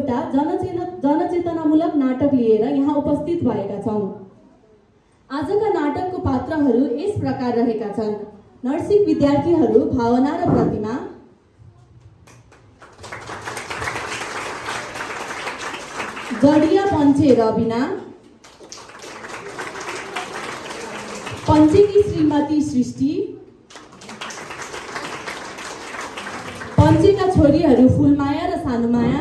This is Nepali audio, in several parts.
एउटा जनचेतनामूलक नाटक लिएर यहाँ उपस्थित भएका छौँ। आजका नाटकको पात्रहरू यस प्रकार रहेका छन्। नर्सिङ विद्यार्थीहरू भावना र प्रतिमा, गडिया पञ्चे रबिना, पञ्चेकी श्रीमती सृष्टि, पञ्चेका छोरीहरू फुलमाया र सानुमाया,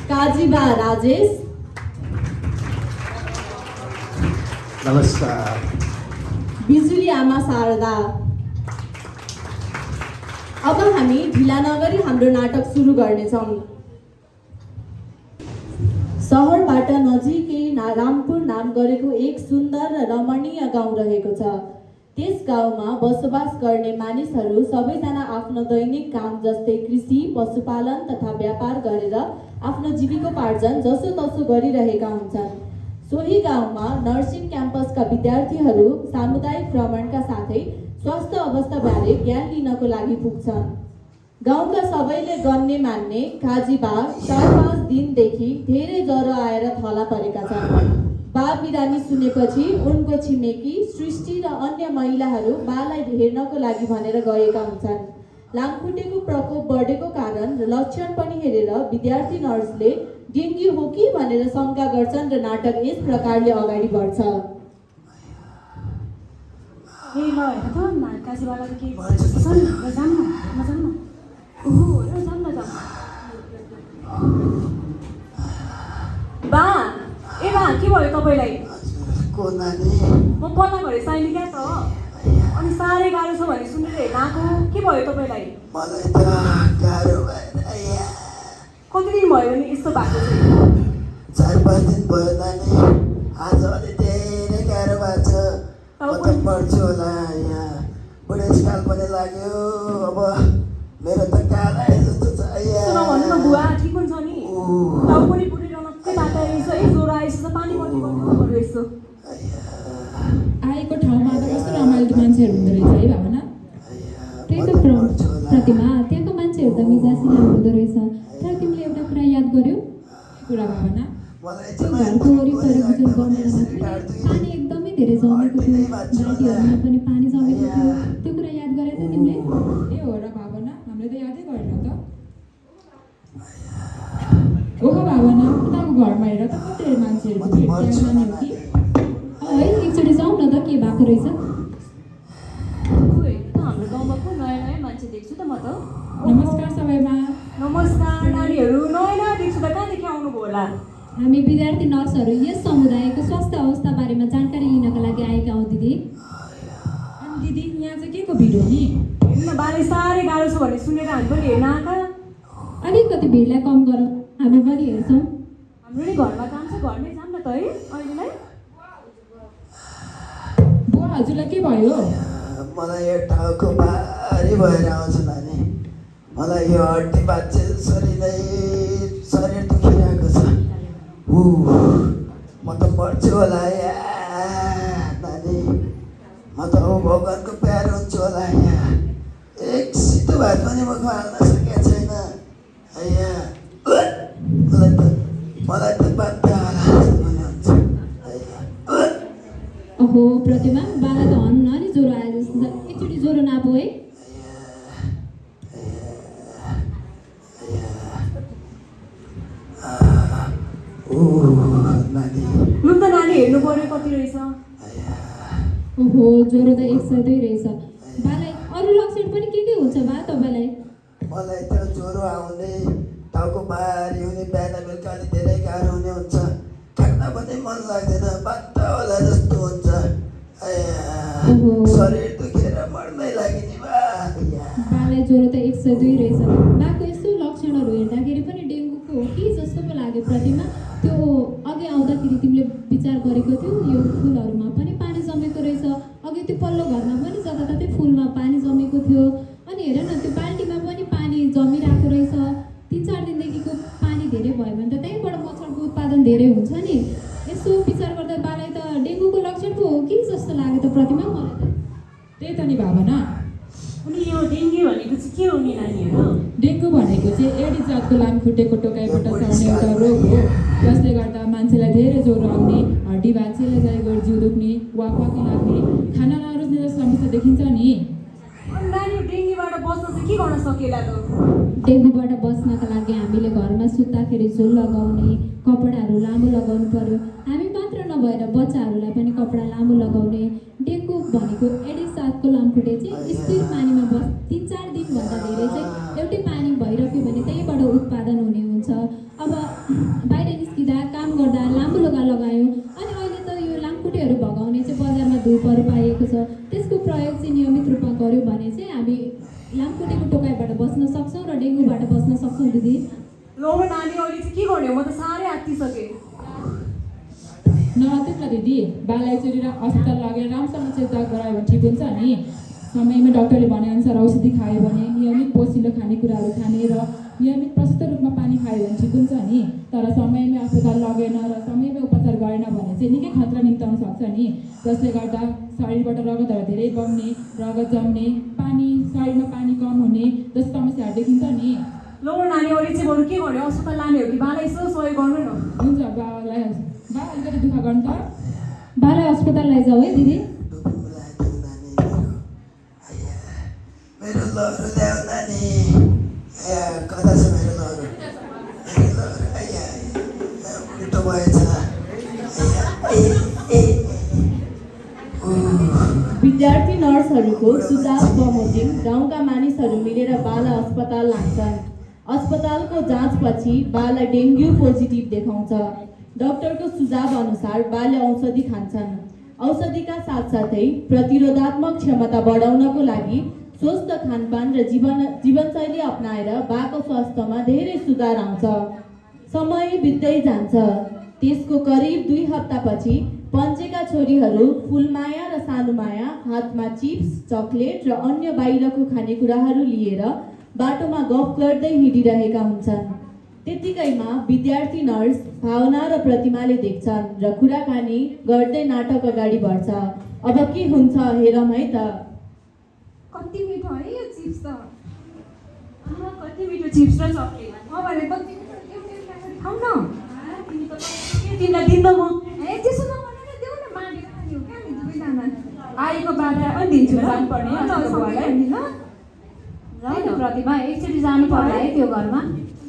काजीबा राजेश, नमस्कार, बिजुली आमा शारदा। अब हामी ढिला नगरी हाम्रो नाटक सुरु गर्नेछौँ। सहरबाट नजिकै रामपुर नाम गरेको एक सुन्दर र रमणीय गाउँ रहेको छ। त्यस गाउँमा बसोबास गर्ने मानिसहरू सबैजना आफ्नो दैनिक काम जस्तै कृषि, पशुपालन तथा व्यापार गरेर आफ्नो जीविकोपार्जन जसोतसो गरिरहेका हुन्छन्। सोही गाउँमा नर्सिङ क्याम्पसका विद्यार्थीहरू सामुदायिक भ्रमणका साथै स्वास्थ्य अवस्थाबारे ज्ञान लिनको लागि पुग्छन्। गाउँका सबैले गन्ने मान्ने काजीबा 4-5 दिनदेखि धेरै ज्वरो आएर थला परेका छन्। बा बिरामी सुनेपछि उनको छिमेकी सृष्टि र अन्य महिलाहरू बालाई हेर्नको लागि भनेर गएका हुन्छन्। लामखुट्टेको प्रकोप बढेको कारण र लक्षण पनि हेरेर विद्यार्थी नर्सले डेङ्गु हो कि भनेर शङ्का गर्छन् र नाटक यस प्रकारले अगाडि बढ्छ। बा के भयो तपाईँलाई? म पल्ला घरे साइली क्या त, अनि साह्रै गाह्रो छ भने सुनेर हेर्न आएको। के भयो तपाईँलाई? मलाई त गाह्रो भएन। कति दिन भयो भने यस्तो भएको चाहिँ? 4-5 दिन भयो नानी। आज अलि धेरै गाह्रो भएको छ। म त मर्छु होला यहाँ। बुढेसकाल पनि लाग्यो। अब मेरो त कालै जस्तो छ सुन भन्नु न बुवा, ठिक हुन्छ नि? टाउ पनि पुरिरहन के बाटो रहेछ, ज्वरो आएछ त पानी पर्ने रहेछ। आएको ठाउँमा त कस्तो रमाइलो मान्छेहरू हुँदो रहेछ है भावना? त्यही त प्रतिमा, त्यहाँको मान्छेहरू त मिजासिला हुँदो रहेछ। तर तिमीले एउटा कुरा याद गर्यौ? कुरा भावना, त्यो घरको वरिपरिको जुन गमलामा पानी एकदमै धेरै जमेको थियो, बारीहरूमा पनि पानी जमेको थियो, त्यो कुरा याद गरेर तिमीले? ए हो र भावना, हामीले त यादै गरेन त। ओहो भावना, उताको घरमा हेर त कति मान्छेहरू त्यहाँ जाने हो कि? है, एकचोटि जाउँ न त, के भएको रहेछ? हाम्रो गाउँमा पो नयाँ नयाँ मान्छे देख्छु त म त। नमस्कार सबैमा। नमस्कार नानीहरू, नयाँ नयाँ देख्छु त। कहाँदेखि आउनुभयो होला? हामी विद्यार्थी नर्सहरू यस समुदायको स्वास्थ्य अवस्था बारेमा जानकारी लिनका लागि आएका हौँ दिदी। अनि दिदी, यहाँ चाहिँ के को भिड हो नि? हेर्न बाले साह्रै गाह्रो छ भने सुनेर हामी पनि हेर्न आएका। अलिकति भिडलाई कम गरौँ, हामी पनि हेर्छौँ। हाम्रो नि घरमा काम छ, घरमै जाऊँ न त है अहिलेलाई। बुवा, हजुरलाई के भयो? मलाई यो टाउको भारी भएर आउँछ नानी। मलाई यो हड्डी बाँच्चे शरीर दुखिरहेको छ। म त मर्छु होला यहाँ नानी। म त भगवानको प्यारो हुन्छु होला यहाँ। एक सितो भात पनि म खुवाल्न सकेको छैन यहाँ। मलाई त बाध्य होला हुन्छ। ओहो प्रतिमा, बाला त हन्न नि ज्वरो आए जस्तो छ। एकचोटि ज्वरो नापो है। लु त नानी, हेर्नु पर्यो कति रहेछ। ओहो, ज्वरो त 102 रहेछ। बालाई अरू लक्षण पनि के हुन्छ बा तपाईँलाई? मलाई त ज्वरो आउने, टाउको भारी हुने, बिहान बेलुका अलि धेरै गाह्रो हुने हुन्छ। खान पनि मन लाग्दैन, बाध्य होला जस्तो हुन्छ। शरीर दुखेर मर्नै लाग्ने बालाई ज्वरो त 102 रहेछ। बाको यस्तो लक्षणहरू हेर्दाखेरि पनि डेङ्गुको हो कि जस्तो पो लाग्यो प्रतिमा। त्यो अघि आउँदाखेरि तिमीले विचार गरेको थियो यो फुलहरूमा पनि पानी जमेको रहेछ। अघि त्यो पल्लो घरमा पनि जताततै फुलमा पानी जमेको थियो। अनि हेर न, त्यो बाल्टीमा पनि पानी जमिरहेको रहेछ। 3-4 दिनदेखिको पानी धेरै भयो भने त त्यहीँबाट मच्छरको उत्पादन धेरै हुन्छ नि। यसो विचार गर्दा बालाई त डेङ्गुको लक्षण पो हो कि जस्तो लाग्यो त प्रतिमा मलाई त। त्यही त नि भावना। अनि यो डेङ्गु भनेको चाहिँ के हो नि नानीहरू? डेङ्गु भनेको चाहिँ एडिस जातको लामखुट्टेको टोकाइबाट सर्ने एउटा रोग हो, जसले गर्दा मान्छेलाई धेरै ज्वरो आउने, हड्डी भाँचिएले गएर जिउ दुख्ने वा पकी लाग्ने, खाना नरुच्ने जस्तो समस्या देखिन्छ नि। अनि नानी डेङ्गीबाट बस्न चाहिँ के गर्न सकिएला त? डेङ्गुबाट बस्नका लागि हामीले घरमा सुत्दाखेरि झोल लगाउने, कपडाहरू लामो लगाउनु पर्यो। हामी मात्र नभएर बच्चाहरूलाई पनि कपडा लामो लगाउने। डेङ्गु भनेको एडिस जातको लामखुट्टे चाहिँ स्थिर पानीमा 3-4 दिनभन्दा धेरै चाहिँ एउटै पानी भइरह्यो भने त्यहीबाट उत्पादन हुने हुन्छ। अब बाहिर निस्किँदा काम गर्दा लामो लुगा लगायौँ अनि अहिले त यो लामखुट्टेहरू भगाउने चाहिँ बजारमा धुपहरू पाइएको छ, त्यसको प्रयोग चाहिँ नियमित रूपमा गऱ्यौँ भने चाहिँ हामी लामखुट्टेको टोकाइबाट बस्न सक्छौँ र डेङ्गुबाट बस्न सक्छौँ। दिदी लो नानी अहिले चाहिँ के गर्ने हो? म त साह्रै आत्तिसकेँ। नआत्तिस् न दिदी, बालाई चोरी अस्पताल लगेर राम्रोसँग चेकचाक गरायो भने ठिक हुन्छ नि। समयमा डाक्टरले भनेअनुसार औषधि खायो भने, नियमित पोसिलो खानेकुराहरू खाने र नियमित प्रशस्त रूपमा पानी खायो भने ठिक हुन्छ नि। तर समयमै अस्पताल लगेन र समयमै उपचार गरेन भने चाहिँ निकै खतरा निम्ताउन सक्छ नि, जसले गर्दा शरीरबाट रगतहरू धेरै बग्ने, रगत जम्ने, शरीरमा पानी कम हुने जस्तो समस्याहरू देखिन्छ नि। लो नानी अहिले चाहिँ बरु के गर्ने? अस्पताल लाने हो कि बालाई यसो सहयोग गर्नु न? हुन्छ, बाबालाई अलिकति दुःख गर्नु त। बालाई अस्पताल लैजाऊ है दिदी। मेरो लहरो ल्याऊ नानी। कता छ मेरो लहरो? उल्टो भएछ। विद्यार्थी नर्सहरूको सुझाव बमोजिम गाउँका मानिसहरू मिलेर बाला अस्पताल लान्छन्। अस्पतालको जाँचपछि बाला डेङ्गु पोजिटिभ देखाउँछ। डाक्टरको सुझाव अनुसार बाले औषधि खान्छन्। औषधिका साथसाथै प्रतिरोधात्मक क्षमता बढाउनको लागि स्वस्थ खानपान र जीवनशैली अपनाएर बाको स्वास्थ्यमा धेरै सुधार आउँछ। समय बित्दै जान्छ। त्यसको करिब 2 हप्तापछि पन्चेका छोरीहरू फुलमाया र सानुमाया हातमा चिप्स, चकलेट र अन्य बाहिरको खानेकुराहरू लिएर बाटोमा गफ गर्दै हिँडिरहेका हुन्छन्। त्यतिकैमा विद्यार्थी नर्स भावना र प्रतिमाले देख्छन् र कुराकानी गर्दै नाटक अगाडि बढ्छ। अब के हुन्छ हेरौँ है त। कति मिठो है यो चिप्स त। कति मिठो चिप्स र चकलेट। भने कति खाऊ न। तिमीलाई दिँदा म त्यसो नगर्नु न, देऊ न, बाँडेर खाने हो क्या हामी दुवैजना। आएको बाटा पनि दिन्छु जानुपर्ने ल प्रतिमा एकचोटि जानु पर्ला है त्यो घरमा।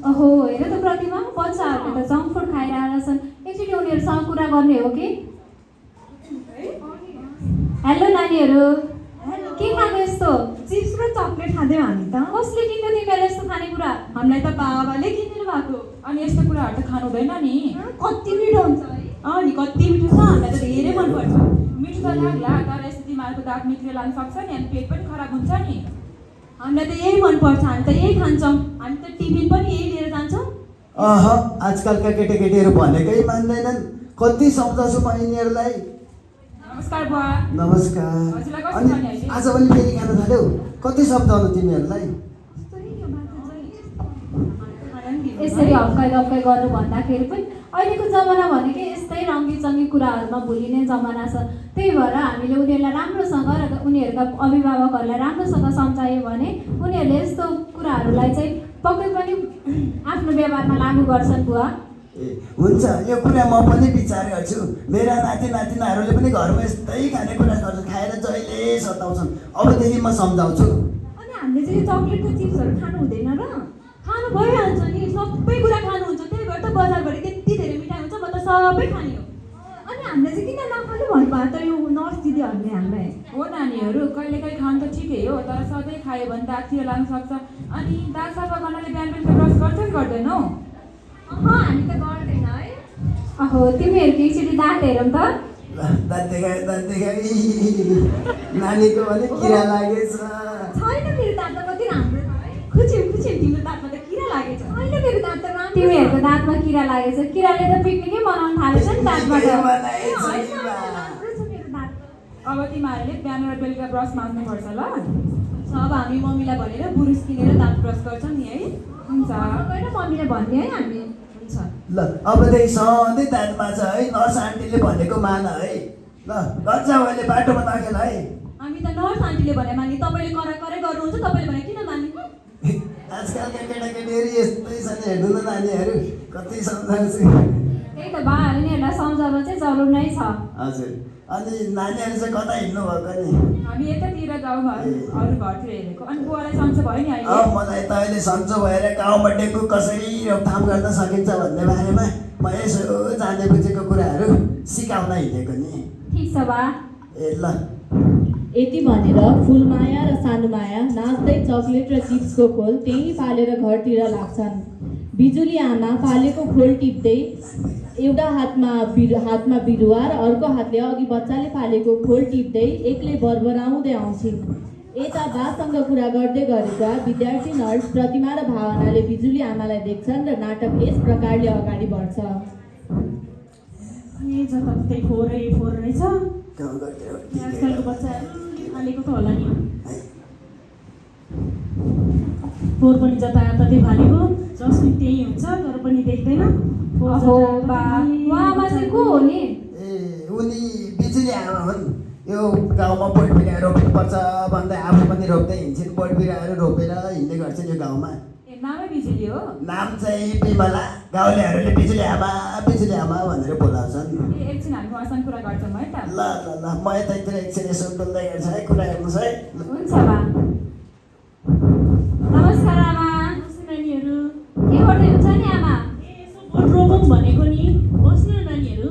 ओहो हेर त प्रतिमा, बच्चाहरूले त जङ्क फुड खाएर आएर छन्। एकचोटि उनीहरूसँग कुरा गर्ने हो कि? हेलो नानीहरू, के खानु यस्तो? चिप्स र चकलेट खाँदै हामी त। कसले किन्यो तिमीहरूलाई यस्तो खानेकुरा? हामीलाई त बाबाले किनिदिनु भएको। अनि यस्तो कुराहरू त खानु हुँदैन नि। कति मिठो हुन्छ है। नि कति मिठो छ, हामीलाई त धेरै मनपर्छ। मिठो त लाग्ला, तर यस्तो तिमीहरूको दाँत मिठो लाग्न सक्छ नि अनि पेट पनि खराब हुन्छ नि। हामीलाई त यही मनपर्छ, हामी त यही खान्छौँ। हामी त टिफिन पनि यही लिएर जान्छौँ। आजकलका केटाकेटीहरू भनेकै मान्दैनन्। कति सम्झाउँछु म यिनीहरूलाई। नमस्कार बुवा। नमस्कार। हजुरलाई कस्तो अनि भने अहिले? आज पनि फेरि खान थाल्यौ? कति सम्झाउनु तिमीहरूलाई? यसरी हप्काइ गफ्काइ गर्नु भन्दाखेरि पनि अहिलेको जमाना भनेकै यस्तै रङ्गी कुराहरूमा भुलिने जमाना छ। त्यही भएर हामीले उनीहरूलाई राम्रोसँग र उनीहरूका अभिभावकहरूलाई राम्रोसँग सम्झायो भने उनीहरूले यस्तो कुराहरूलाई चाहिँ पक्कै पनि आफ्नो व्यवहारमा लागू गर्छन् बुवा। हुन्छ, यो कुरा म पनि विचार गर्छु। मेरा नाति नातिनाहरूले पनि घरमा यस्तै खानेकुरा खाएर जहिले सताउँछन्। अबदेखि म सम्झाउँछु। अनि हामीले चाहिँ चकलेटको चिप्सहरू खानु हुँदैन र? खानु भइहाल्छ नि, सबै कुरा खानुहुन्छ। त्यही भएर त बजारभरि त्यति धेरै मिठाई हुन्छ, म त सबै खाने हो। अनि हामीले चाहिँ किन नखानु भन्नुभयो त यो नर्स दिदीहरूले हामीलाई? हो नानीहरू, कहिलेकाहीँ खानु त ठिकै हो, तर सधैँ खायो भने दाँततिर लाग्न सक्छ। अनि दाँत सफा गर्नाले बिहान बेलुका ब्रस गर्छ कि गर्दैनौ? हामी त गर्दैन है। अहो तिमीहरूको एकचोटि दाँत हेरौँ त। दाँत देखाए नानीको अलिक किरा लागेछ। छैन मेरो दाँत त कति राम्रो छ है। खुचिम तिम्रो दाँतमा त किरा लागेछ। होइन मेरो दाँत त राम्रो छ। तिमीहरूको दाँतमा किरा लागेछ। किराले त पिकनिकै बनाउन थालेछ नि दाँतबाट। होइन, राम्रो छ मेरो दाँत। अब तिमीहरूले बिहान र बेलुका ब्रस मार्नुपर्छ ल। अब हामी मम्मीलाई भनेर बुरुस किनेर दाँत ब्रस गर्छौँ नि है। हुन्छ। गएर मम्मीले भन्ने है हामी। हुन्छ। ल अबदेखि सधैँ दाँत माझ है। नर्स आन्टीले भनेको मान है। ल गर्छ अहिले बाटोमा नखेल है। हामी त नर्स आन्टीले भने मान्ने, तपाईँले कराई गर्नुहुन्छ, तपाईँले भने किन मान्ने? आजकलका केटाकेटीहरू यस्तै छन् हेर्नु न नानीहरू कति सम्झाउँछु। त्यही त बा यिनीहरूलाई सम्झाउन चाहिँ जरुर नै छ। हजुर अनि नानीहरू चाहिँ कता हिँड्नु भएको नि? हामी यतातिर गाउँमा अरू घरतिर हेरेको अनि बुवालाई सन्चो भयो नि अहिले। मलाई त अहिले सन्चो भएर गाउँमा डेङ्गु कसरी रोकथाम गर्न सकिन्छ भन्ने बारेमा म यसो जाने बुझेको कुराहरू सिकाउन हिँडेको नि। ठिक छ बा। ए ल यति भनेर फुलमाया र सानुमाया नाच्दै चक्लेट र चिप्सको खोल त्यहीँ फालेर घरतिर लाग्छन्। बिजुली आमा फालेको खोल टिप्दै एउटा हातमा बिरुवा र अर्को हातले अघि बच्चाले फालेको खोल टिप्दै एक्लै बरबराउँदै आउँछिन्। यता बासँग कुरा गर्दै गरेका विद्यार्थी नर्स प्रतिमा र भावनाले बिजुली आमालाई देख्छन् र नाटक यस प्रकारले अगाडि बढ्छ। जताततै फोहोरै फोहोर रहेछ। आजकलको बच्चाहरू फालेको त होला नि। फोहोर पनि जताततै फालेको जसले त्यही हुन्छ तर पनि देख्दैन। ओहो बा उहाँ आमा चाहिँ को हो नि? ए उनी बिजुली आमा हुन्। यो गाउँमा बोट बिरुवा रोप्नुपर्छ भन्दै आफू पनि रोप्दै हिँड्छन्। बोट बिरुवाहरू रोपेर हिँड्ने गर्छन् यो गाउँमा। ए नामै बिजुली हो? नाम चाहिँ बिमला। गाउँलेहरूले बिजुली आमा भनेर बोलाउँछन्। ए एकछिन हामी उहाँसँग कुरा गर्छौँ है त। ल ल ल म यतातिर एकछिन यसो डुल्दै गर्छु है, कुरा हेर्नुहोस् है। हुन्छ बा। नमस्कार आमा। नानीहरू के गर्दै हुन्छ नि आमा? यसो बोट रोपौँ भनेको नि। बस्नु न नानीहरू।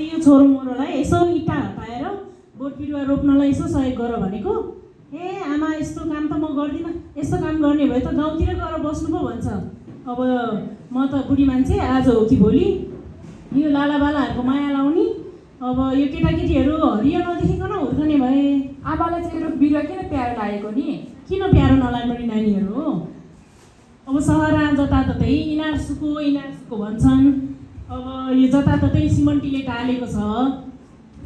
यो छोरो मोरोलाई यसो इँटा हटाएर बोट बिरुवा रोप्नलाई यसो सहयोग गर भनेको। ए आमा यस्तो काम त म गर्दिनँ। यस्तो काम गर्ने भए त गाउँतिर गएर बस्नु पो भन्छ। अब म त बुढी मान्छे आज हो कि भोलि यो लालाबालाहरूको माया लाउने। अब यो केटाकेटीहरू हरियो नदेखिकन हुर्कने भए। आमालाई चाहिँ रुख बिरुवा किन प्यारो लागेको नि? किन प्यारो नलाग्नु नि नानीहरू? अब सहरा जताततै इनार सुको भन्छन्। अब यो जताततै सिमन्टीले टालेको छ।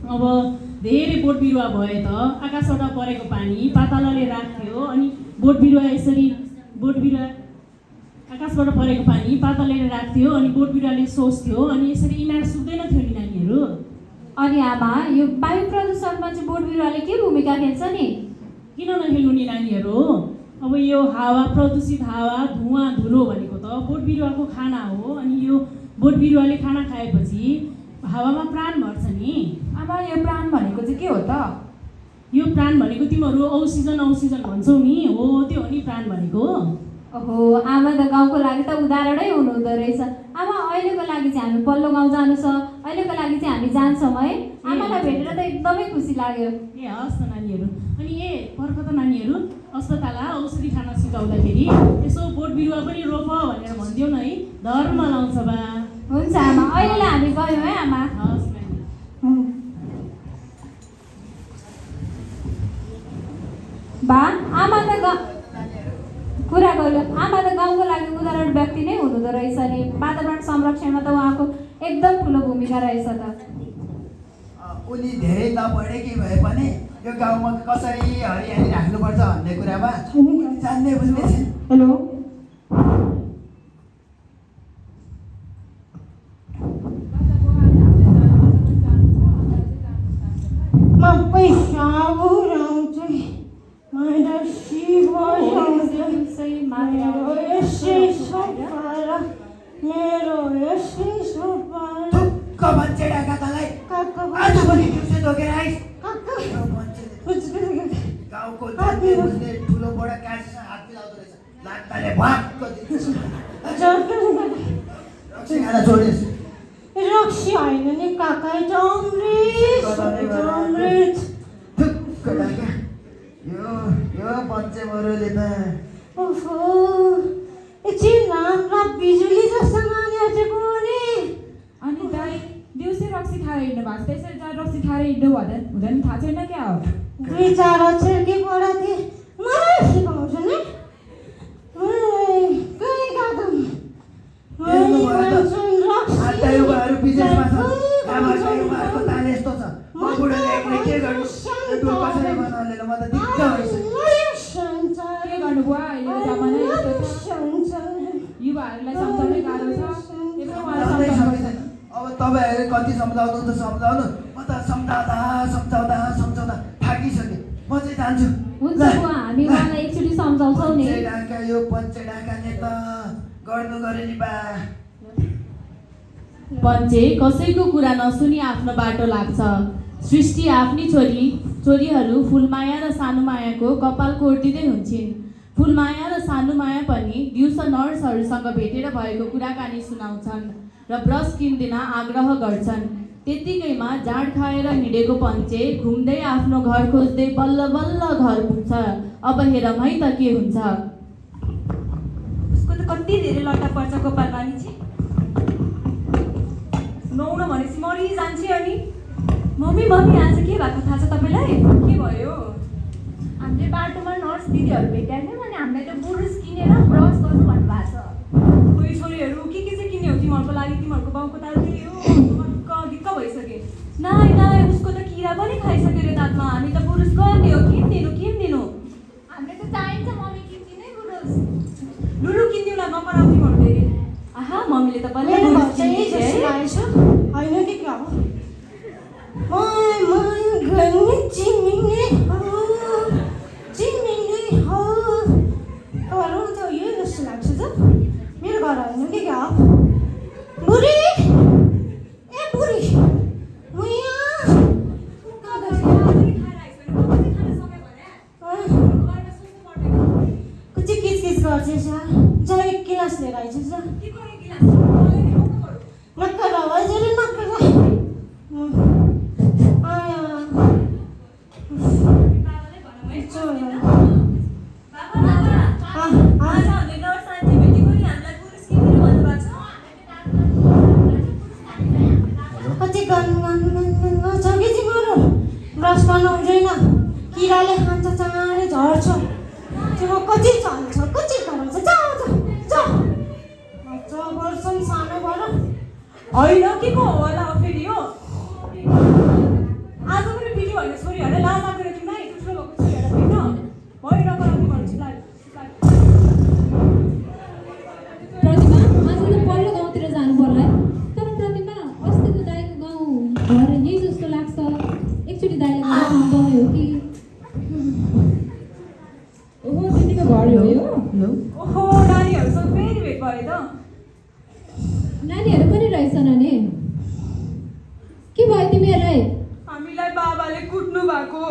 अब धेरै बोट बिरुवा भए त आकाशबाट परेको पानी पातालले राख्थ्यो अनि बोट बिरुवा आकाशबाट परेको पानी पातालले राख्थ्यो अनि बोट बिरुवाले सोच्थ्यो अनि यसरी इनार सुक्दैन थियो नि नानीहरू। अनि आमा यो वायु प्रदूषणमा चाहिँ बोट बिरुवाले के भूमिका खेल्छ नि? किन नखेल्नु नि नानीहरू? अब यो हावा प्रदूषित हावा धुवाँ धुलो भनेको त बोट बिरुवाको खाना हो। अनि यो बोट बिरुवाले खाना खाएपछि हावामा प्राण भर्छ नि। आमा यो प्राण भनेको चाहिँ के हो त? यो प्राण भनेको तिमीहरू औक्सिजन भन्छौ नि, हो त्यो हो नि प्राण भनेको। ओहो आमा त गाउँको लागि त उदाहरणै हुनुहुँदो रहेछ। आमा अहिलेको लागि चाहिँ हामी पल्लो गाउँ जानु छ। अहिलेको लागि चाहिँ हामी जान्छौँ है। आमालाई भेटेर त एकदमै खुसी लाग्यो। ए हस् त नानीहरू। अनि पर्ख त नानीहरू अस्पताल औषधि खान सिकाउँदाखेरि यसो बोट बिरुवा पनि रोप भनेर भनिदिउ न है, धर्म लाउँछ बा। हुन्छ आमा अहिलेलाई हामी गयौँ है आमा। हस् बा आमा त कुरा गर्यो। आमा त गाउँको लागि उदाहरण व्यक्ति नै हुनुहुँदो रहेछ नि। वातावरण संरक्षणमा त उहाँको एकदम ठुलो भूमिका रहेछ त। उनी धेरै नपढेकी भए पनि यो गाउँमा कसरी हरियाली राख्नुपर्छ भन्ने कुरामा जान्ने बुझ्ने छिन्। हेलो थुक्क मान्छे डाका तँलाई आज पनि दिउँसो धोकेर आइस। गाउँको जान्ने बुझ्ने ठुलो बडा काठसँग हात मिलाउँदो रहेछ। लात्ताले भक्क दिन्छ। रक्सी खाना छोडिस्। रक्सी होइन नि काका, अमृत। थुक्क डाका यो बच्चे मरोले त ओहो एकछिन राम्रा बिजुली जस्तो नानी अटेको नि। अनि दाइ दिउँसै रक्सी खाएर हिँड्नु भएको छ। त्यसरी जहाँ रक्सी खाएर हिँड्नु हुँदैन थाहा छैन क्या हो? 2-4 अक्षर के पढाएको थिएँ मलाई सिकाउँछ नि। कहीँ गएको युवाहरू विदेशमा छ। आमाका युवाहरूको ताल यस्तो छ। म बुढोले एक्लै के गर्नु? कसरी बनाउनु? म त दिक्क भइसक्यो। के गर्नु बुवा? अहिलेको जमाना यस्तो छ। युवाहरूलाई सम्झाउनै गाह्रो छ। अब तपाईँहरू कति सम्झाउनु त सम्झाउनु। म त सम्झाउँदा थाकिसकेँ। म चाहिँ जान्छु। हुन्छ सम्झाउँछौ नि पञ्चेडाका यो पञ्चेडाका नेता गर्नु गरे नि बा पञ्चे कसैको कुरा नसुनी आफ्नो बाटो लाग्छ। सृष्टि आफ्नी छोरीहरू फुलमाया र सानुमायाको कपाल कोर्टिँदै हुन्छन्। फुलमाया र सानुमाया पनि दिउँसो नर्सहरूसँग भेटेर भएको कुराकानी सुनाउँछन् र ब्रस किनिदिन आग्रह गर्छन्। त्यत्तिकैमा जाड खाएर हिँडेको पञ्चे घुम्दै आफ्नो घर खोज्दै बल्ल बल्ल घर पुग्छ। अब हेरौँ है त के हुन्छ। उसको त कति धेरै लट्टा पर्छ गोपाल बानीजी नुहाउन भनेपछि मरिजान्छ अनि मम्मी आज के भएको थाहा छ तपाईँलाई के भयो हामीले बाटोमा नर्स दिदीहरू भेट्या थियौँ अनि हामीलाई त बुरुस किनेर ब्रस गर्नु भन्नुभएको छ कोही छोरीहरू के चाहिँ किन्यो तिमीहरूको लागि तिमीहरूको बाउको ताल दियो दिक्क भइसके नाइ उसको त किरा पनि खाइसक्यो रे दाँतमा हामी त बुरुस गर्ने हो किनिदिनु हामीले त चाहिन्छ मम्मी किनिदिनै बुरुस लुलु किनिदिउँ न नपराउ तिमीहरू फेरि आहा मम्मीले त बल्ल बुरुस किनिदिन्छ है होइन के क्या हो चिमिने हो घरमा त यही जस्तो लाग्छ त मेरो घर होइन के क्या हो बुढी ए बुढी कुची किचकिच गर्छेछ जा एक गिलास लिएर आइछ नक्कर हजुर नक्कर कति गन छ कि तिमीहरू ब्रस गर्नु हुँदैन किराले खान्छ चाँडै झर्छ त्यो कति चल्छ कति गराउँछ जा गर्छन् सानोबाट होइन के को होला फेरि हो आज पनि भिडियो होइन छोरीहरूले लाज आएको तिमीलाई ठुलो भएको छोरीहरूलाई होइन नगराउने भन्छु प्रतिमा आज त पल्लो गाउँतिर जानु पर्ला तर प्रतिमा अस्तिको दाइको गाउँ घर यही जस्तो लाग्छ एकचोटि दाइलाई सम्झाउने हो कि ओहो दिदीको घर हो यो ओहो नानीहरूसँग फेरि भेट भयो त नानीहरू पनि रहेछ नानी के भयो तिमीहरूलाई हामीलाई बाबाले कुट्नु भएको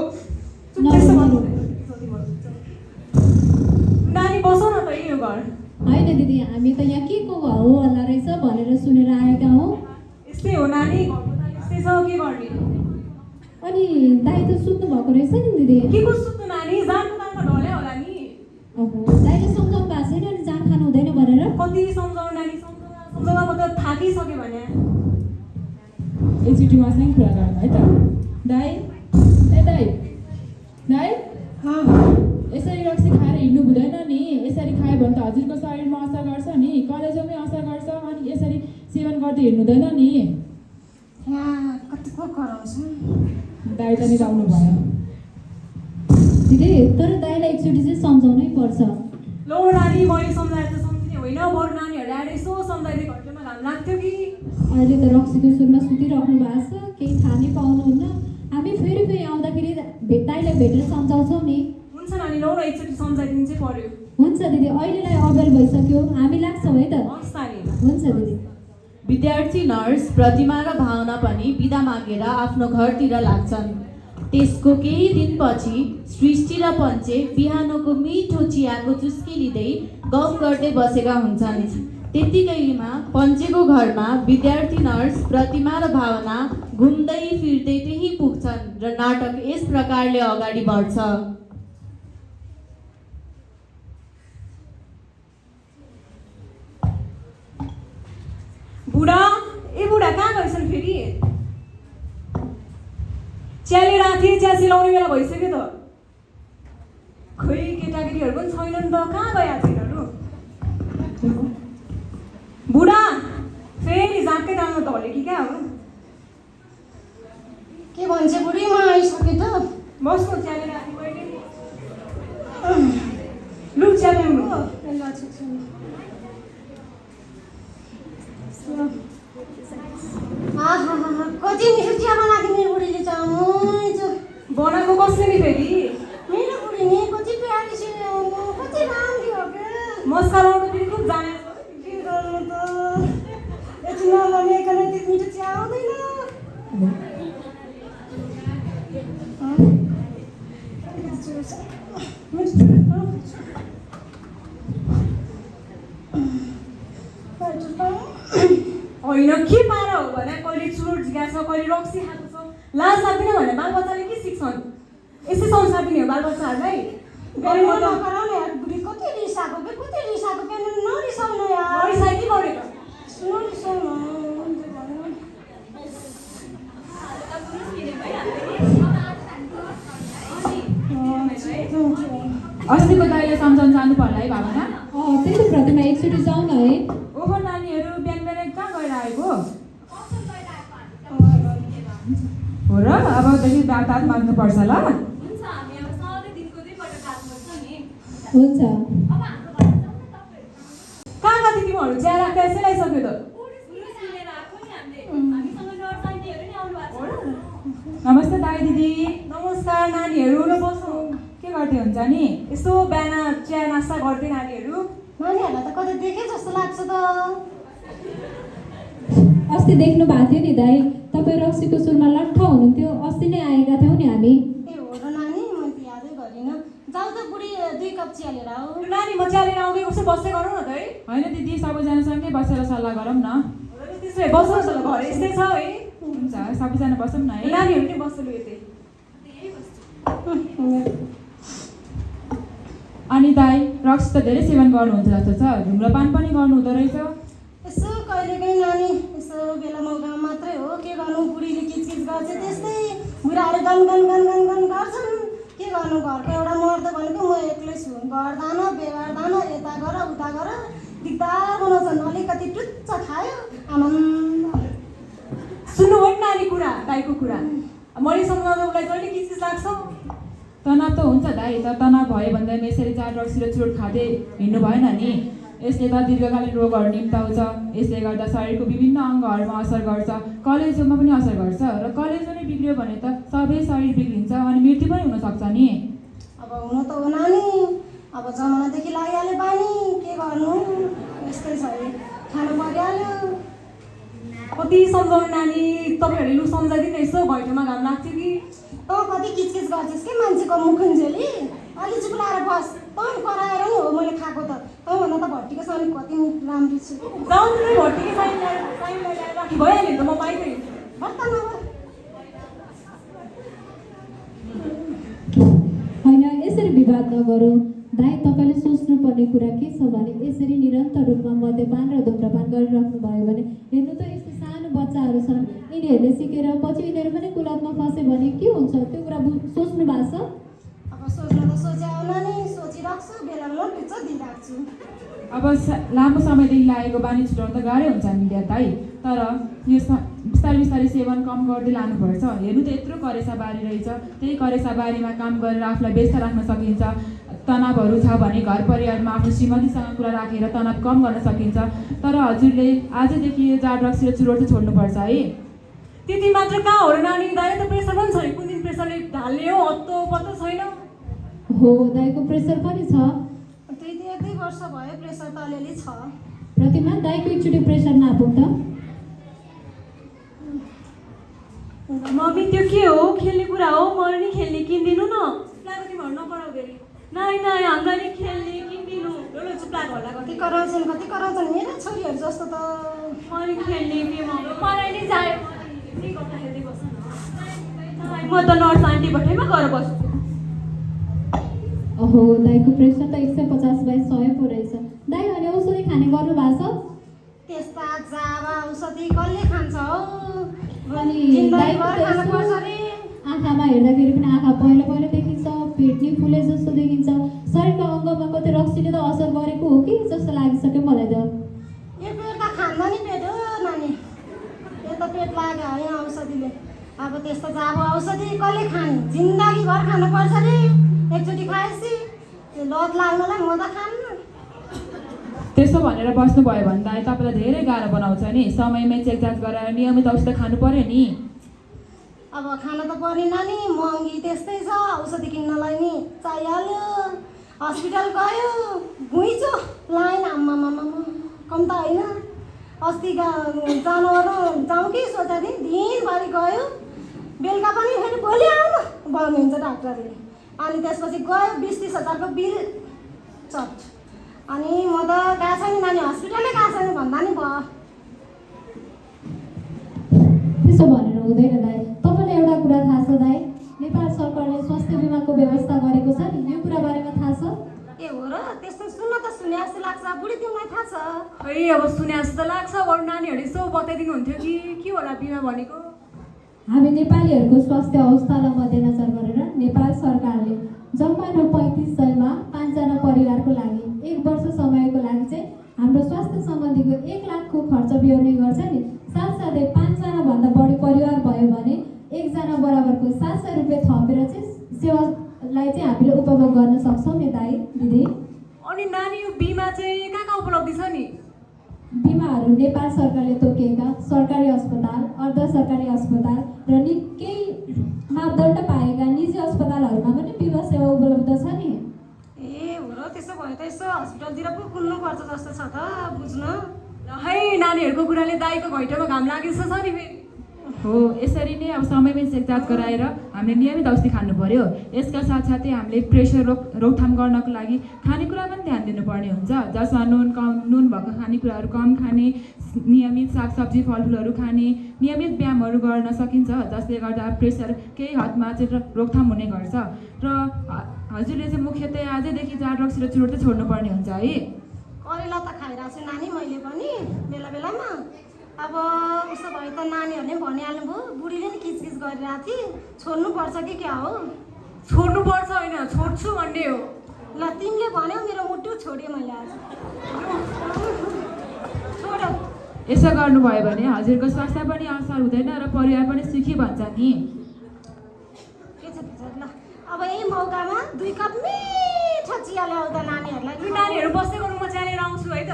नानी बसौ न त यो घर होइन दिदी हामी त यहाँ के को हो होला रहेछ भनेर सुनेर आएका हौ यस्तै हो नानी यस्तै छ के गर्ने अनि दाइ त सुत्नु भएको रहेछ नि दिदी के को सुत्नु नानी जानको तालमा ढल्यो होला नि ओहो दाइले सम्झाउनु भएको छैन अनि जान खानु हुँदैन भनेर कति सम्झाउनु नानी सम्झाउन म त थाकिसक्यो भने एकचोटि उहाँसँग कुरा गरौँ है त दाइ यसरी रक्सी खाएर हिँड्नु हुँदैन नि यसरी खायो भने त हजुरको शरीरमा असर गर्छ नि कलेजोमै असर गर्छ अनि यसरी सेवन गर्दै हिँड्नु हुँदैन नि यहाँ कतिको कराउँछ दाइ त निदाउनु भयो दिदी तर दाइलाई एकचोटि चाहिँ सम्झाउनै पर्छ लो नानी मैले सम्झाएर त सम्झिने होइन बरु नानीहरूले आएर यसो सम्झाइदिएको घरमा घाम लाग्थ्यो कि अहिले त रक्सीको सुरमा सुतिराख्नु भएको छ केही खानै पाउनुहुन्न हामी फेरि आउँदाखेरि दाइलाई भेटेर सम्झाउँछौँ नि हुन्छ नानी लौ न एकचोटि सम्झाइदिनु चाहिँ पर्यो हुन्छ दिदी अहिलेलाई अबेर भइसक्यो हामी लाग्छौँ है त हस् नानी हुन्छ दिदी विद्यार्थी नर्स प्रतिमा र भावना पनि बिदा मागेर आफ्नो घरतिर लाग्छन्। त्यसको केही दिनपछि सृष्टि र पञ्चे बिहानको मिठो चियाको चुस्की लिँदै गफ गर्दै बसेका हुन्छन्। त्यत्तिकैमा पञ्चेको घरमा विद्यार्थी नर्स प्रतिमा र भावना घुम्दै फिर्दै त्यही पुग्छन् र नाटक यस प्रकारले अगाडि बढ्छ। बुढा कहाँ गएछन् फेरि चिया लिएर आएको थिएँ चिया सिलाउने बेला भइसक्यो त खोइ केटाकेटीहरू पनि छैनन् त कहाँ गए तिनीहरू बुढा फेरि जाँकै राम्रो ढल्यो कि क्या हो के भन्छ बुढी म आइसकेँ त बस्नु चिया लिएर आएको मैले लु चिया ल्याउनु कति मिठो चिया बनाएको मेरो बुढीले त बनाएको कसले नि फेरि मेरो बुढी नि कति प्यारी छ कति मस्का लाउनु पनि खुब जाने के गर्नु त यति नगर्नेकन त्यति मिठो चिया आउँदैन होइन के पाएर हो भने कहिले चुरोट झिकाएको छ कहिले रक्सी खाएको छ लाज लाग्दैन भने बालबच्चाले के सिक्छन् यस्तै संस्कार दिने हो बालबच्चाहरूलाई गरिमा नगराउने यार बुढी कति रिसाएको नरिसाउनु यार रिसाइ के गरेको नरिसाउनु अस्तिको दाइले सम्झाउन जानु पर्ला है भावना त्यही त प्रतिमा एकचोटि जाउँ न है ओहो नानीहरू बिहान बिहान कहाँ गएर आएको हो र अबदेखि दाँत माग्नुपर्छ ल हुन्छ कहाँ कति तिमीहरू चिया राख्दा यसै लगाइसक्यो त नमस्ते दाइ दिदी नमस्कार नानीहरू ल बस्नु के गर्दै हुन्छ नि यसो बिहान चिया नास्ता गर्दै नानीहरू नानीहरूलाई त कतै देखे जस्तो लाग्छ त अस्ति देख्नु भएको थियो नि दाइ तपाईँ रक्सीको सुरमा लट्ठ हुनुहुन्थ्यो अस्ति नै आएका थियौँ नि हामी ए हो र नानी मैले त यादै गरिनँ जाऊ त बुढी 2 कप चिया लिएर आऊ नानी म चिया लिएर आउँदै कसै बस्दै गरौँ न त है होइन दिदी सबैजनासँगै बसेर सल्लाह गरौँ न त्यसो भए बस्नुहोस् न घर यस्तै छ है हुन्छ सबैजना बसौँ न है नानीहरू पनि बस्नु यतै अनि दाइ रक्सी त धेरै सेवन गर्नुहुन्छ जस्तो छ धुम्रपान पनि गर्नु हुँदो रहेछ यसो कहिलेकाहीँ नानी यसो बेला मौका मात्रै हो के गर्नु बुढीले किचकिच गर्छ त्यस्तै बुढाहरू gun gun gun gun gun गर्छन् के गर्नु घरको एउटा मर्द भनेको म एक्लै छु गर्दा न बेगार्दा न यता गर उता गर दिगदार बनाउँछन् अलिकति टुच्च खायो आनन्द सुन्नु हो नि नानी कुरा दाइको कुरा मैले सम्झाउँदा उसलाई जहिले किचकिच लाग्छ तनाव त हुन्छ दाइ तर तनाव भयो भन्दा यसरी जाँड रक्सी र चुरोट खाँदै हिँड्नु भएन नि यसले त दीर्घकालीन रोगहरू निम्ताउँछ यसले गर्दा शरीरको विभिन्न अङ्गहरूमा असर गर्छ कलेजोमा पनि असर गर्छ र कलेजो नै बिग्रियो भने त सबै शरीर बिग्रिन्छ अनि मृत्यु पनि हुनसक्छ नि अब हुन त हो नानी अब जमानादेखि लागिहाल्यो बानी के गर्नु यस्तै छ है खानु परिहाल्यो कति सम्झाउनु नानी तपाईँहरूले लु सम्झाइदिनु यसो घैँटोमा घाम लाग्थ्यो कि तँ कति किचकिच गर्छस् के मान्छेको मुखुन्जेली अलि चुप लाएर बस तँ कराएर नि हो मैले खाएको त तँभन्दा त भट्टीको सानी कति राम्री छु जाउँ नै भट्टीको साइन ल्याएर राखी भइहाल्यो नि त म बाइक भर्ता नभए होइन यसरी विवाद नगरौँ दाइ तपाईँले सोच्नुपर्ने कुरा के छ भने यसरी निरन्तर रूपमा मद्यपान र धुम्रपान गरिराख्नु भयो भने हेर्नु त यस्तो सानो बच्चाहरू छन् यिनीहरूले सिकेर पछि यिनीहरू पनि कुलतमा फस्यो भने के हुन्छ त्यो कुरा सोच्नु भएको छ अब सोच्न त सोचे आउला नि सोचिराख्छु बेला बेला पिच्च दिइराख्छु अब लामो समयदेखि लागेको बानी छुटाउनु त गाह्रै हुन्छ नि दाइ तर यो बिस्तारै बिस्तारै सेवन कम गर्दै लानुपर्छ हेर्नु त यत्रो करेसा बारी रहेछ त्यही करेसा बारीमा काम गरेर आफूलाई व्यस्त राख्न सकिन्छ तनावहरू छ भने घर परिवारमा आफ्नो श्रीमतीसँग कुरा राखेर तनाव कम गर्न सकिन्छ तर हजुरले आजदेखि यो जाँड रक्सी र चुरोट चाहिँ छोड्नुपर्छ है त्यति मात्र कहाँ हो र नानी दाइ त प्रेसर पनि छैन कुन दिन प्रेसरले ढाल्ने हो हत्तो पत्तो छैन हो दाइको प्रेसर पनि छ त्यही 1-2 वर्ष भयो प्रेसर त अलिअलि छ प्रतिमा दाइको एकचोटि प्रेसर नापौँ त मम्मी त्यो के हो खेल्ने कुरा हो मैले नि खेल्ने किनिदिनु न चुप्लाएको तिमीहरू नपढाउ फेरि नाइ नाइ हामीलाई नि खेल्ने किनिदिनु ल चुप्लाएको होला कति कराउँछन् मेरा छोरीहरू जस्तो त मैले खेल्ने के मलाई नि जायो के गर्दा खेल्दै बस्छ न म त नर्स आन्टी भट्टैमा गएर बस्छु ओहो दाइको प्रेसर त 150/100 पो रहेछ दाइ अनि औषधि खाने गर्नु भएको छ त्यस्ता जावा औषधि कसले खान्छ हौ अनि जिन्दगीभर खानुपर्छ रे आँखामा हेर्दाखेरि पनि आँखा पहिलो देखिन्छ पेट नि फुले जस्तो देखिन्छ शरीरको अङ्गमा कतै रक्सीले त असर गरेको हो कि जस्तो लागिसक्यो मलाई त यो पेट त खाँदा नि पेट हो नानी यो त पेट लाग्यो है औषधिले अब त्यस्तो जाबो औषधि कसले खाने जिन्दगीभर खानुपर्छ रे एकचोटि खाएपछि त्यो लत लाग्नलाई म त खान्न त्यसो भनेर बस्नुभयो भन्दा तपाईँलाई धेरै गाह्रो बनाउँछ नि समयमै चेकजाँच गरेर नियमित औषध खानु पर्यो नि अब खान त पर्ने नानी महँगी त्यस्तै छ औषधि किन्नलाई नि चाहिहाल्यो हस्पिटल गयो घुइँचो लाइन आम्मामामा कम त होइन। अस्ति जाउँ कि सोचेको थिएँ, दिनभरि गयो, बेलुका पनि फेरि भोलि आउनु भन्नुहुन्छ डाक्टरले। अनि त्यसपछि गयो 20-30 हजारको बिल चट। अनि म त गएको छैन नानी, हस्पिटलै गएको छैन भन्दा नि भयो। त्यसो भनेर हुँदैन दाइ। तपाईँलाई एउटा कुरा थाहा छ दाइ, नेपाल सरकारले स्वास्थ्य बिमाको व्यवस्था गरेको छ नि, यो कुरा बारेमा थाहा छ? ए हो र? त्यस्तो सुन्न त सुने जस्तो लाग्छ। बुढी तिमीलाई थाहा छ? खै अब सुने जस्तो त लाग्छ। अरू नानीहरूले यसो बताइदिनु हुन्थ्यो कि के होला बिमा भनेको। हामी नेपालीहरूको स्वास्थ्य अवस्थालाई मध्यनजर गरेर नेपाल सरकारले जम्मा रु 3500मा 5 जना परिवारको लागि 1 वर्ष समयको लागि चाहिँ हाम्रो स्वास्थ्य सम्बन्धीको 1 लाखको खर्च बिहोर्ने गर्छ नि। साथसाथै 5 जनाभन्दा बढी परिवार भयो भने 1 जना बराबरको 700 रुपियाँ थपेर चाहिँ सेवालाई चाहिँ हामीले उपभोग गर्न सक्छौँ नि दाइ दिदी। अनि नानी यो बिमा चाहिँ कहाँ उपलब्ध छ नि? बिमाहरू नेपाल सरकारले तोकेका सरकारी अस्पताल, अर्ध सरकारी अस्पताल र निकै मापदण्ड पाएका निजी अस्पतालहरूमा पनि बिमा सेवा उपलब्ध छ नि। ए हो र? त्यसो भयो त यसो हस्पिटलतिर पो कुल्नुपर्छ जस्तो छ त, बुझ्नु। है नानीहरूको कुराले दाइको घैँटोमा घाम लागेको छ नि फेरि। हो, यसरी नै अब समयमै चेक जाँच गराएर हामीले नियमित औषधि खानु पर्यो। यसका साथसाथै हामीले प्रेसर रोकथाम गर्नको लागि खानेकुरा पनि ध्यान दिनुपर्ने हुन्छ, जसमा नुन भएको खानेकुराहरू कम खाने, नियमित सागसब्जी फलफुलहरू खाने, नियमित व्यायामहरू गर्न सकिन्छ, जसले गर्दा प्रेसर केही हदमा चाहिँ रोकथाम हुने गर्छ। र हजुरले चाहिँ मुख्यतया आजैदेखि जाँड रक्सी र चुरोट चाहिँ छोड्नुपर्ने हुन्छ है। करेला त खाइरहेको छु नानी मैले पनि बेला बेलामा। अब उसो भयो त नानीहरूले पनि भनिहाल्नुभयो, बुढीले नि किचकिच गरिरहेको थिएँ, छोड्नुपर्छ कि क्या हो? छोड्नुपर्छ होइन, छोड्छु भन्ने हो। ल तिमीले भन्यौ, मेरो मुटु छोडेँ मैले आज। छोड। यसो गर्नुभयो भने हजुरको स्वास्थ्य पनि असर हुँदैन र परिवार पनि सुखी भन्छ नि। के छ ल अब यही मौकामा 2 कप मिठो चिया ल्याऊ त नानीहरूलाई। नानीहरू बसेको रुममा चिया लिएर आउँछु है त।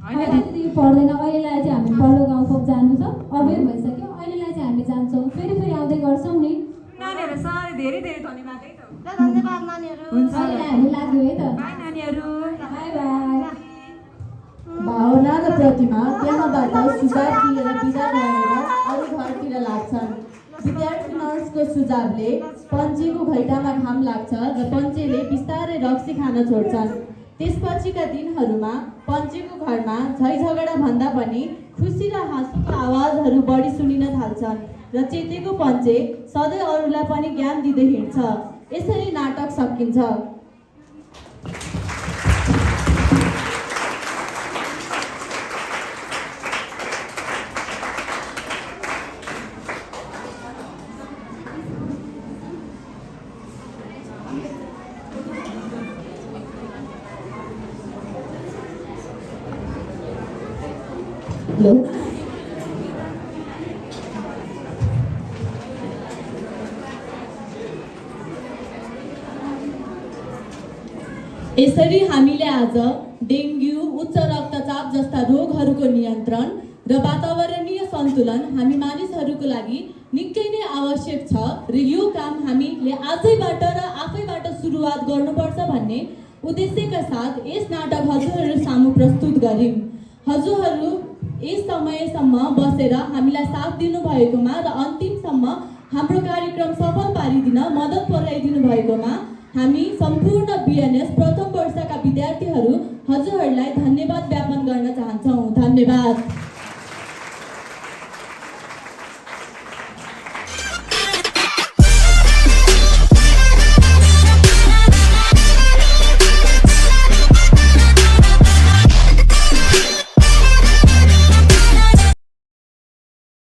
होइन दिदी पर्दैन, अहिलेलाई चाहिँ हामी पल्लो गाउँ जानु छ, अबेर भइसक्यो, अहिलेलाई चाहिँ हामी जान्छौँ, फेरि आउँदै गर्छौँ नि। नानीहरूलाई साह्रै धेरै धेरै धन्यवाद है त। ल धन्यवाद नानीहरू। हुन्छ, अहिलेलाई हामी लाग्यो है त। बाई नानीहरू। By by. भावना र प्रतिमा त्यहाँबाट सुझाव दिएर बिदा गरेर अरू घरतिर लाग्छन्। विद्यार्थी नर्सको सुझावले पञ्चेको घैँटामा घाम लाग्छ र पञ्चेले बिस्तारै रक्सी खान छोड्छन्। त्यसपछिका दिनहरूमा पञ्चेको घरमा झैझगडा भन्दा पनि खुसी र हाँसोको आवाजहरू बढी सुनिन थाल्छन् र चेतेको पञ्चे सधैँ अरूलाई पनि ज्ञान दिँदै हिँड्छ। यसरी नाटक सकिन्छ। हेलो, यसरी हामीले आज डेङ्गु, उच्च रक्तचाप जस्ता रोगहरूको नियन्त्रण र वातावरणीय सन्तुलन हामी मानिसहरूको लागि निकै नै आवश्यक छ र यो काम हामीले आजैबाट र आफैबाट सुरुवात गर्नुपर्छ भन्ने उद्देश्यका साथ यस नाटक हजुरहरू सामु प्रस्तुत गर्यौँ। हजुरहरू यस समयसम्म बसेर हामीलाई साथ दिनुभएकोमा र अन्तिमसम्म हाम्रो कार्यक्रम सफल पारिदिन मद्दत पुर्याइदिनु भएकोमा हामी सम्पूर्ण बिएनएस प्रथम वर्षका विद्यार्थीहरू हजुरहरूलाई धन्यवाद ज्ञापन गर्न चाहन्छौँ। धन्यवाद।